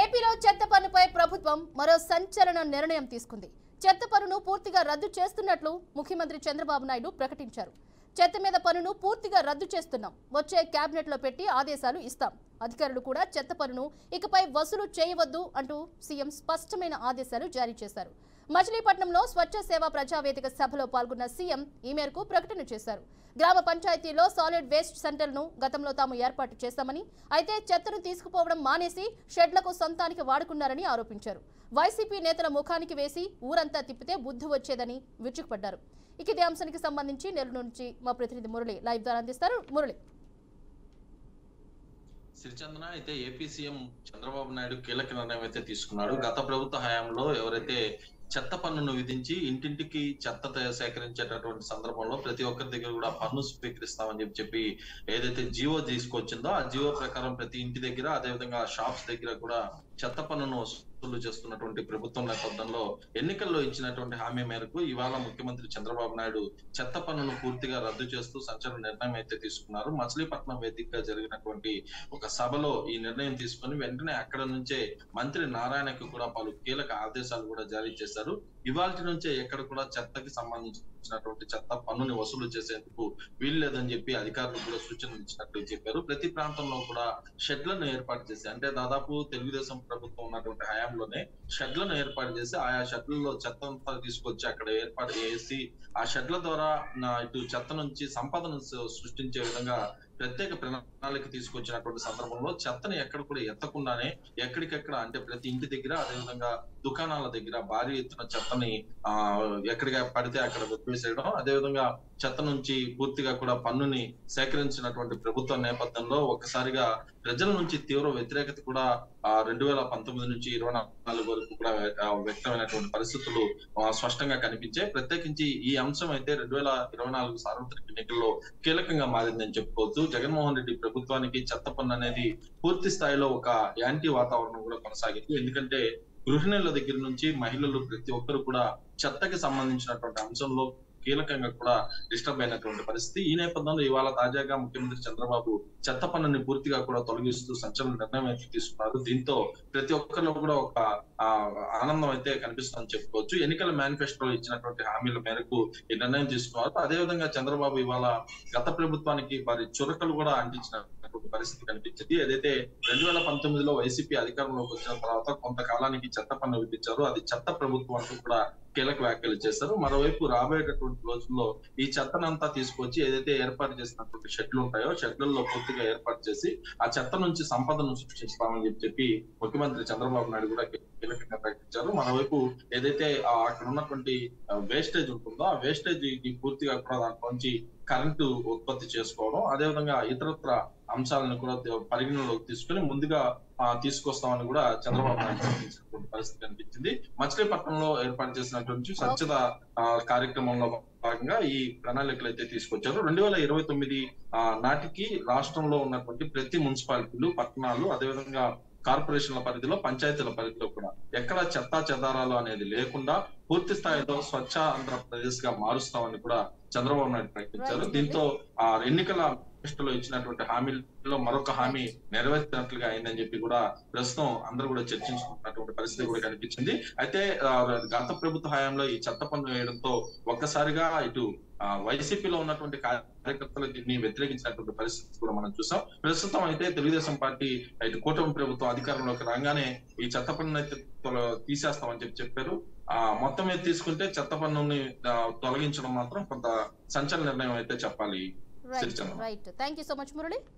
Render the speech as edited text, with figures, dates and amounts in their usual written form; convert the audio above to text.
ఏపీలో చెత్త పన్నుపై ప్రభుత్వం మరో సంచలన నిర్ణయం తీసుకుంది. చెత్త పన్నును పూర్తిగా రద్దు చేస్తున్నట్లు ముఖ్యమంత్రి చంద్రబాబు నాయుడు ప్రకటించారు. చెత్త మీద పన్నును పూర్తిగా రద్దు చేస్తున్నాం, వచ్చే కేబినెట్ లో పెట్టి ఆదేశాలు ఇస్తాం, అధికారులు కూడా చెత్త పన్నును ఇకపై వసూలు చేయవద్దు అంటూ సీఎం స్పష్టమైన ఆదేశాలు జారీ చేశారు. మచిలీపట్నంలో స్వచ్ఛ సేవా ప్రజావేదిక సభలో పాల్గొన్న సీఎం ఈ మేరకు ప్రకటన చేశారు. గ్రామ పంచాయతీలో సాలిడ్ వేస్ట్ సెంటర్లను గతంలో తాము ఏర్పాటు చేశామని, అయితే చెత్తను తీసుకుపోవడం మానేసి షెడ్లకు సొంతానికి వాడుకున్నారని ఆరోపించారు. వైసీపీ నేతల ముఖానికి వేసి ఊరంతా తిప్పితే బుద్ధి వచ్చేదని విరుచుకుపడ్డారు. ఇక ఇదే అంశానికి సంబంధించి నెల్లూరు నుంచి మా ప్రతినిధి మురళి లైవ్ ద్వారా అందిస్తారు. మురళి, సిరిచందన అయితే ఏపీ సీఎం చంద్రబాబు నాయుడు కీలక నిర్ణయం అయితే తీసుకున్నాడు. గత ప్రభుత్వ హయాంలో ఎవరైతే చెత్త పన్నును విధించి ఇంటింటికి చెత్త సేకరించేటటువంటి సందర్భంలో ప్రతి ఒక్కరి దగ్గర కూడా పన్ను స్వీకరిస్తామని చెప్పి ఏదైతే జీవో తీసుకొచ్చిందో ఆ జీవో ప్రకారం ప్రతి ఇంటి దగ్గర, అదేవిధంగా షాప్స్ దగ్గర కూడా చెత్త పన్నును వసూలు చేస్తున్నటువంటి ప్రభుత్వం నేపథ్యంలో ఎన్నికల్లో ఇచ్చినటువంటి హామీ మేరకు ఇవాళ ముఖ్యమంత్రి చంద్రబాబు నాయుడు చెత్త పన్నును పూర్తిగా రద్దు చేస్తూ సంచలన నిర్ణయం అయితే తీసుకున్నారు. మచిలీపట్నం వేదికగా జరిగినటువంటి ఒక సభలో ఈ నిర్ణయం తీసుకుని వెంటనే అక్కడ నుంచే మంత్రి నారాయణకి కూడా పలు కీలక ఆదేశాలు కూడా జారీ చేశారు. ఇవాళ నుంచే ఎక్కడ కూడా చెత్తకి సంబంధించినటువంటి చెత్త పన్నుని వసూలు చేసేందుకు వీల్లేదని చెప్పి అధికారులు కూడా సూచనలు ఇచ్చినట్లు చెప్పారు. ప్రతి ప్రాంతంలో కూడా షెడ్లను ఏర్పాటు చేసి, అంటే దాదాపు తెలుగుదేశం ప్రభుత్వం ఉన్నటువంటి హయాంలోనే షెడ్లను ఏర్పాటు చేసి ఆయా షెడ్లలో చెత్త అంతా తీసుకొచ్చి అక్కడ ఏర్పాటు చేసి ఆ షెడ్ల ద్వారా ఇటు చెత్త నుంచి సంపదను సృష్టించే విధంగా ప్రత్యేక ప్రణాళిక తీసుకొచ్చినటువంటి సందర్భంలో చెత్తని ఎక్కడ కూడా ఎత్తకుండానే ఎక్కడికెక్కడ, అంటే ప్రతి ఇంటి దగ్గర, అదేవిధంగా దుకాణాల దగ్గర భారీ ఎత్తున చెత్తని ఎక్కడికి పడితే అక్కడ వదిలేసేయడం, అదేవిధంగా చెత్త నుంచి పూర్తిగా కూడా పన్నుని సేకరించినటువంటి ప్రభుత్వ నేపథ్యంలో ఒక్కసారిగా ప్రజల నుంచి తీవ్ర వ్యతిరేకత కూడా 2019 నుంచి 2024 వరకు కూడా వ్యక్తమైనటువంటి పరిస్థితులు స్పష్టంగా కనిపించాయి. ప్రత్యేకించి ఈ అంశం అయితే 2024 సార్వత్రిక ఎన్నికల్లో కీలకంగా మారిందని చెప్పుకోవచ్చు. జగన్మోహన్ రెడ్డి ప్రభుత్వానికి చెత్త పన్ను అనేది పూర్తి స్థాయిలో ఒక యాంటీ వాతావరణం కూడా కొనసాగింది. ఎందుకంటే గృహిణుల దగ్గర నుంచి మహిళలు ప్రతి ఒక్కరు కూడా చెత్తకి సంబంధించినటువంటి అంశంలో కీలకంగా కూడా డిస్టర్బ్ అయినటువంటి పరిస్థితి. ఈ నేపథ్యంలో ఇవాళ తాజాగా ముఖ్యమంత్రి చంద్రబాబు చెత్త పన్నుని పూర్తిగా కూడా తొలగిస్తూ సంచలన నిర్ణయం అయితే తీసుకున్నారు. దీంతో ప్రతి ఒక్కరిలో కూడా ఒక ఆనందం అయితే కనిపిస్తుందని చెప్పుకోవచ్చు. ఎన్నికల మేనిఫెస్టోలో ఇచ్చినటువంటి హామీల మేరకు ఈ నిర్ణయం తీసుకున్నారు. అదేవిధంగా చంద్రబాబు ఇవాళ గత ప్రభుత్వానికి వారి చురకలు కూడా అంటించిన పరిస్థితి కనిపించింది. ఏదైతే 2019లో వైసీపీ అధికారంలోకి వచ్చిన తర్వాత కొంతకాలానికి చెత్త పన్ను విధించారు. అది చెత్త ప్రభుత్వం అంటూ కూడా కీలక వ్యాఖ్యలు చేశారు. మరోవైపు రాబోయేటటువంటి రోజుల్లో ఈ చెత్తనంతా తీసుకొచ్చి ఏదైతే ఏర్పాటు చేసినటువంటి షెడ్లు ఉంటాయో షెడ్లలో పూర్తిగా ఏర్పాటు చేసి ఆ చెత్త నుంచి సంపదను సృష్టిస్తామని చెప్పి ముఖ్యమంత్రి చంద్రబాబు నాయుడు కూడా కీలకంగా ప్రకటించారు. మరోవైపు ఏదైతే అక్కడ ఉన్నటువంటి వేస్టేజ్ ఉంటుందో ఆ వేస్టేజ్ పూర్తిగా కూడా దాంట్లో నుంచి కరెంటు ఉత్పత్తి చేసుకోవడం, అదేవిధంగా ఇతరత్ర అంశాలను కూడా పరిగణలోకి తీసుకుని ముందుగా తీసుకొస్తామని కూడా చంద్రబాబు నాయుడు ప్రకటించినటువంటి పరిస్థితి కనిపించింది. మచిలీపట్నంలో ఏర్పాటు చేసినటువంటి స్వచ్ఛత కార్యక్రమంలో భాగంగా ఈ ప్రణాళికలు అయితే తీసుకొచ్చారు. 2029 నాటికి రాష్ట్రంలో ఉన్నటువంటి ప్రతి మున్సిపాలిటీలు, పట్టణాలు, అదేవిధంగా కార్పొరేషన్ల పరిధిలో, పంచాయతీల పరిధిలో కూడా ఎక్కడ చెత్తా చెదారాలు అనేది లేకుండా పూర్తి స్థాయిలో స్వచ్ఛ ఆంధ్రప్రదేశ్ గా మారుస్తామని కూడా చంద్రబాబు నాయుడు ప్రకటించారు. దీంతో ఆ ఎన్నికల మేనిఫెస్టోలో ఇచ్చినటువంటి హామీలో మరొక హామీ నెరవేర్చినట్లుగా అయిందని చెప్పి కూడా ప్రస్తుతం అందరూ కూడా చర్చించుకుంటున్నటువంటి పరిస్థితి కూడా కనిపించింది. అయితే గత ప్రభుత్వ హయాంలో ఈ చెత్త పన్ను వేయడంతో ఒక్కసారిగా ఇటు వైసీపీలో ఉన్నటువంటి కార్యకర్తలు దీన్ని వ్యతిరేకించినటువంటి పరిస్థితి కూడా మనం చూసాం. ప్రస్తుతం అయితే తెలుగుదేశం పార్టీ ఇటు కూటమి ప్రభుత్వం అధికారంలోకి రాగానే ఈ చెత్త పన్ను అయితే తీసేస్తామని చెప్పారు. మొత్తం మీద తీసుకుంటే చెత్త పన్నుని తొలగించడం మాత్రం కొంత సంచలన నిర్ణయం అయితే చెప్పాలి. Right. Thank you so much Murali.